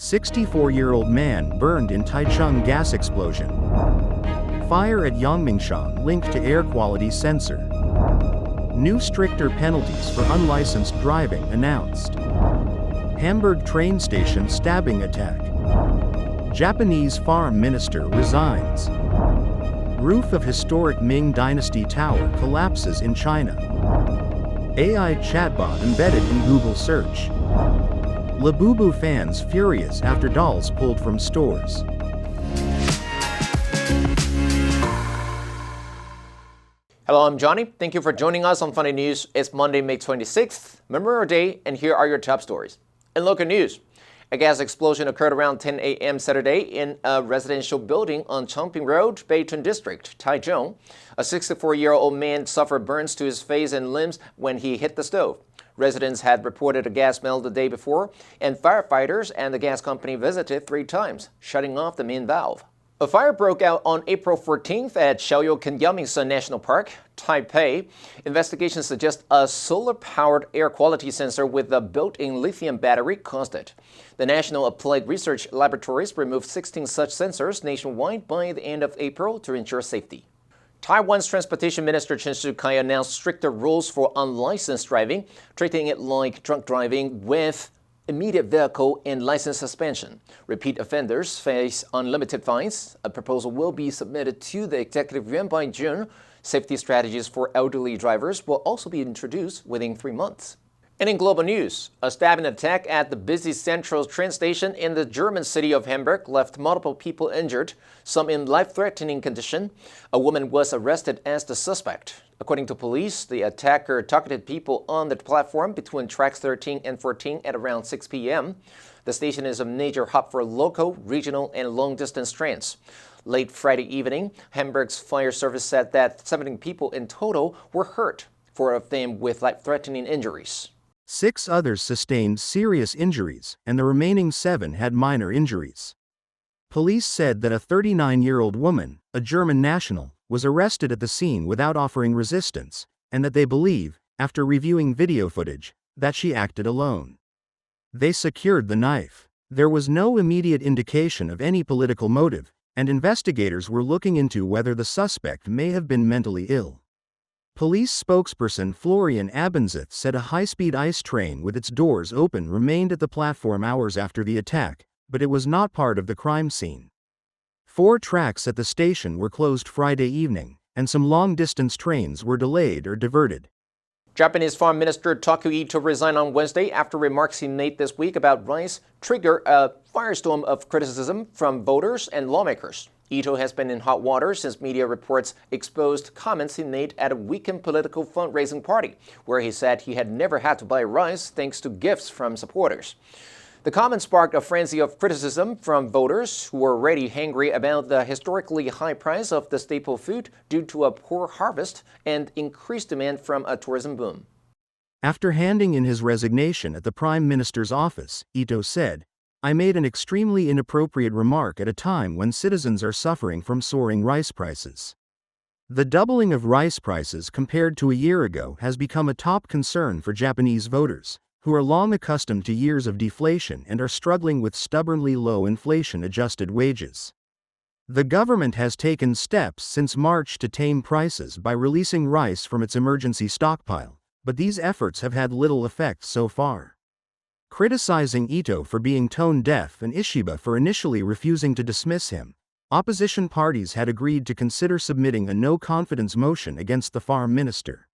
64-year-old man burned in Taichung gas explosion. Fire at Yangmingshan linked to air quality sensor. New stricter penalties for unlicensed driving announced. Hamburg train station stabbing attack. Japanese farm minister resigns. Roof of historic Ming Dynasty tower collapses in China. AI chatbot embedded in Google search. Labubu fans furious after dolls pulled from stores. Hello, I'm Johnny. Thank you for joining us on Funday News. It's Monday, May 26th, Memorial Day, and here are your top stories. In local news, a gas explosion occurred around 10 a.m. Saturday in a residential building on Chongping Road, Beichun District, Taichung. A 64-year-old man suffered burns to his face and limbs when he hit the stove. Residents had reported a gas smell the day before, and firefighters and the gas company visited 3 times, shutting off the main valve. A fire broke out on April 14th at Yangmingshan National Park, Taipei. Investigations suggest a solar-powered air quality sensor with a built-in lithium battery caused it. The National Applied Research Laboratories removed 16 such sensors nationwide by the end of April to ensure safety. Taiwan's Transportation Minister Chen Shih-kai announced stricter rules for unlicensed driving, treating it like drunk driving with immediate vehicle and license suspension. Repeat offenders face unlimited fines. A proposal will be submitted to the Executive Yuan by June. Safety strategies for elderly drivers will also be introduced within 3 months. And in global news, a stabbing attack at the busy central train station in the German city of Hamburg left multiple people injured, some in life-threatening condition. A woman was arrested as the suspect. According to police, the attacker targeted people on the platform between tracks 13 and 14 at around 6 p.m. The station is a major hub for local, regional, and long-distance trains. Late Friday evening, Hamburg's fire service said that 17 people in total were hurt, 4 of them with life-threatening injuries. 6 others sustained serious injuries, and the remaining 7 had minor injuries. Police said that a 39-year-old woman, a German national, was arrested at the scene without offering resistance, and that they believe, after reviewing video footage, that she acted alone. They secured the knife. There was no immediate indication of any political motive, and investigators were looking into whether the suspect may have been mentally ill. Police spokesperson Florian Abenzith said a high-speed ice train with its doors open remained at the platform hours after the attack, but it was not part of the crime scene. 4 tracks at the station were closed Friday evening, and some long-distance trains were delayed or diverted. Japanese Foreign Minister Takeo Ito resigned on Wednesday after remarks he made this week about rice triggered a firestorm of criticism from voters and lawmakers. Ito has been in hot water since media reports exposed comments he made at a weekend political fundraising party, where he said he had never had to buy rice thanks to gifts from supporters. The comments sparked a frenzy of criticism from voters who were already angry about the historically high price of the staple food due to a poor harvest and increased demand from a tourism boom. After handing in his resignation at the Prime Minister's office, Ito said, "I made an extremely inappropriate remark at a time when citizens are suffering from soaring rice prices. The doubling of rice prices compared to a year ago has become a top concern for Japanese voters, who are long accustomed to years of deflation and are struggling with stubbornly low inflation-adjusted wages. The government has taken steps since March to tame prices by releasing rice from its emergency stockpile, but these efforts have had little effect so far." Criticizing Ito for being tone-deaf and Ishiba for initially refusing to dismiss him, opposition parties had agreed to consider submitting a no-confidence motion against the farm minister.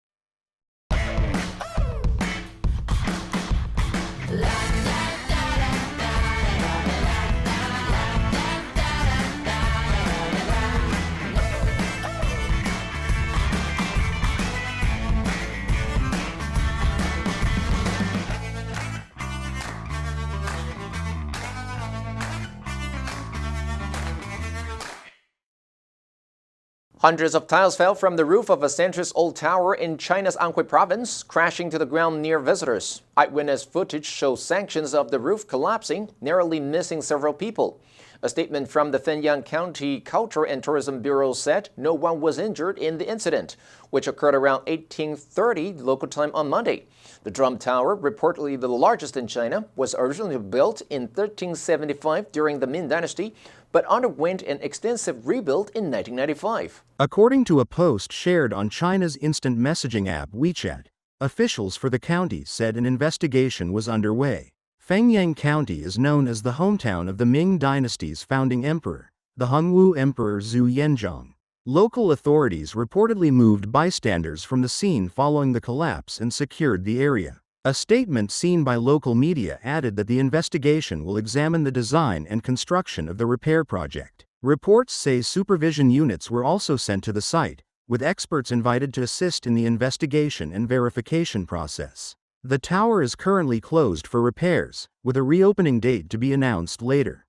Hundreds of tiles fell from the roof of a centuries-old tower in China's Anhui province, crashing to the ground near visitors. Eyewitness footage shows sections of the roof collapsing, narrowly missing several people. A statement from the Fenyang County Culture and Tourism Bureau said no one was injured in the incident, which occurred around 1830 local time on Monday. The drum tower, reportedly the largest in China, was originally built in 1375 during the Ming Dynasty, but underwent an extensive rebuild in 1995. According to a post shared on China's instant messaging app WeChat, officials for the county said an investigation was underway. Fenyang County is known as the hometown of the Ming Dynasty's founding emperor, the Hongwu Emperor Zhu Yanzhong. Local authorities reportedly moved bystanders from the scene following the collapse and secured the area. A statement seen by local media added that the investigation will examine the design and construction of the repair project. Reports say supervision units were also sent to the site, with experts invited to assist in the investigation and verification process. The tower is currently closed for repairs, with a reopening date to be announced later.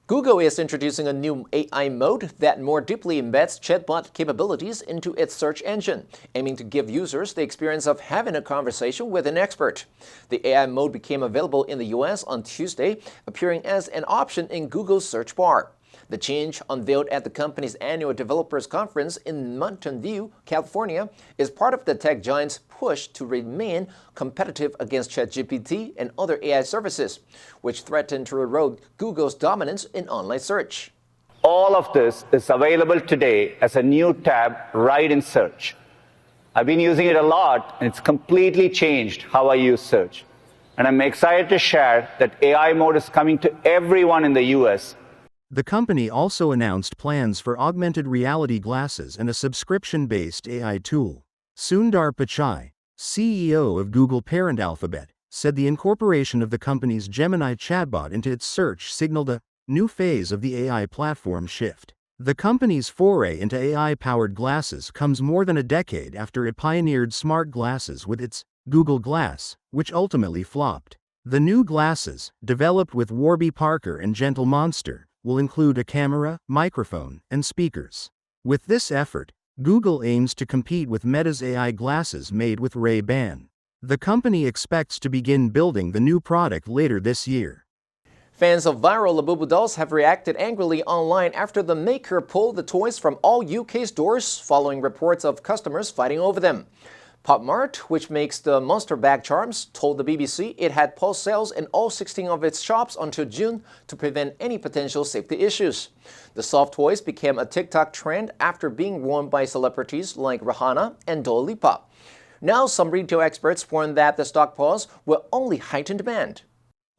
Google is introducing a new AI mode that more deeply embeds chatbot capabilities into its search engine, aiming to give users the experience of having a conversation with an expert. The AI mode became available in the US on Tuesday, appearing as an option in Google's search bar. The change, unveiled at the company's annual developers conference in Mountain View, California, is part of the tech giant's push to remain competitive against ChatGPT and other AI services, which threaten to erode Google's dominance in online search. All of this is available today as a new tab right in search. I've been using it a lot, and it's completely changed how I use search. And I'm excited to share that AI mode is coming to everyone in the US. The company also announced plans for augmented reality glasses and a subscription-based AI tool. Sundar Pichai, CEO of Google parent Alphabet, said the incorporation of the company's Gemini chatbot into its search signaled a new phase of the AI platform shift. The company's foray into AI-powered glasses comes more than a decade after it pioneered smart glasses with its Google Glass, which ultimately flopped. The new glasses, developed with Warby Parker and Gentle Monster, will include a camera, microphone, and speakers. With this effort, Google aims to compete with Meta's AI glasses made with Ray-Ban. The company expects to begin building the new product later this year. Fans of viral Labubu dolls have reacted angrily online after the maker pulled the toys from all UK stores following reports of customers fighting over them. Pop Mart, which makes the monster bag charms, told the BBC it had paused sales in all 16 of its shops until June to prevent any potential safety issues. The soft toys became a TikTok trend after being worn by celebrities like Rihanna and Dua Lipa. Now, some retail experts warn that the stock pause will only heighten demand.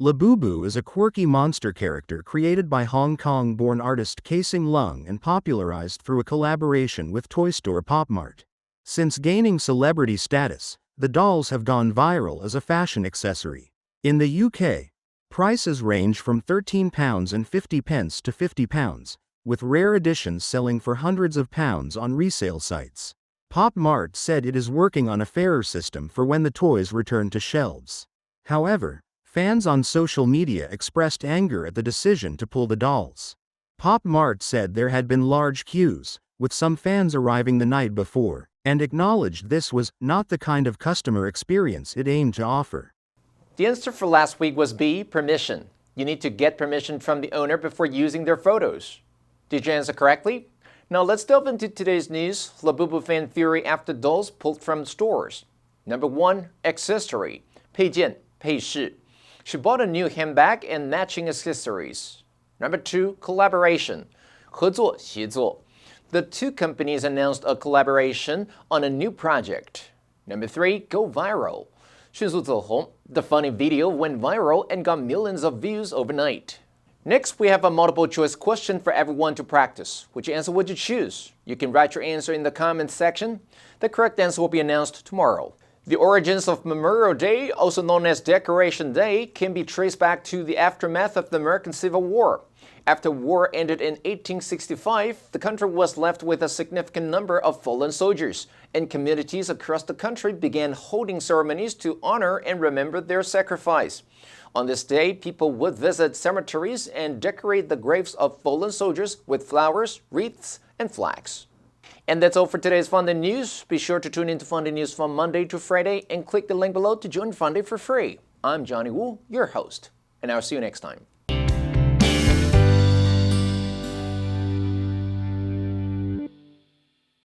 Labubu is a quirky monster character created by Hong Kong-born artist Casing Lung and popularized through a collaboration with toy store Pop Mart. Since gaining celebrity status, the dolls have gone viral as a fashion accessory. In the UK, prices range from £13.50 to £50, with rare editions selling for hundreds of pounds on resale sites. Pop Mart said it is working on a fairer system for when the toys return to shelves. However, fans on social media expressed anger at the decision to pull the dolls. Pop Mart said there had been large queues, with some fans arriving the night before, and acknowledged this was not the kind of customer experience it aimed to offer. The answer for last week was B, permission. You need to get permission from the owner before using their photos. Did you answer correctly? Now let's delve into today's news. Labubu fan fury after dolls pulled from stores. Number 1, accessory. 配件, 配饰. She bought a new handbag and matching accessories. Number 2, collaboration. 合作, 协作. The two companies announced a collaboration on a new project. Number 3, go viral. 迅速走红. The funny video went viral and got millions of views overnight. Next, we have a multiple choice question for everyone to practice. Which answer would you choose? You can write your answer in the comments section. The correct answer will be announced tomorrow. The origins of Memorial Day, also known as Decoration Day, can be traced back to the aftermath of the American Civil War. After war ended in 1865, the country was left with a significant number of fallen soldiers, and communities across the country began holding ceremonies to honor and remember their sacrifice. On this day, people would visit cemeteries and decorate the graves of fallen soldiers with flowers, wreaths, and flags. And that's all for today's Funday News. Be sure to tune into Funday News from Monday to Friday and click the link below to join Funday for free. I'm Johnny Wu, your host, and I'll see you next time.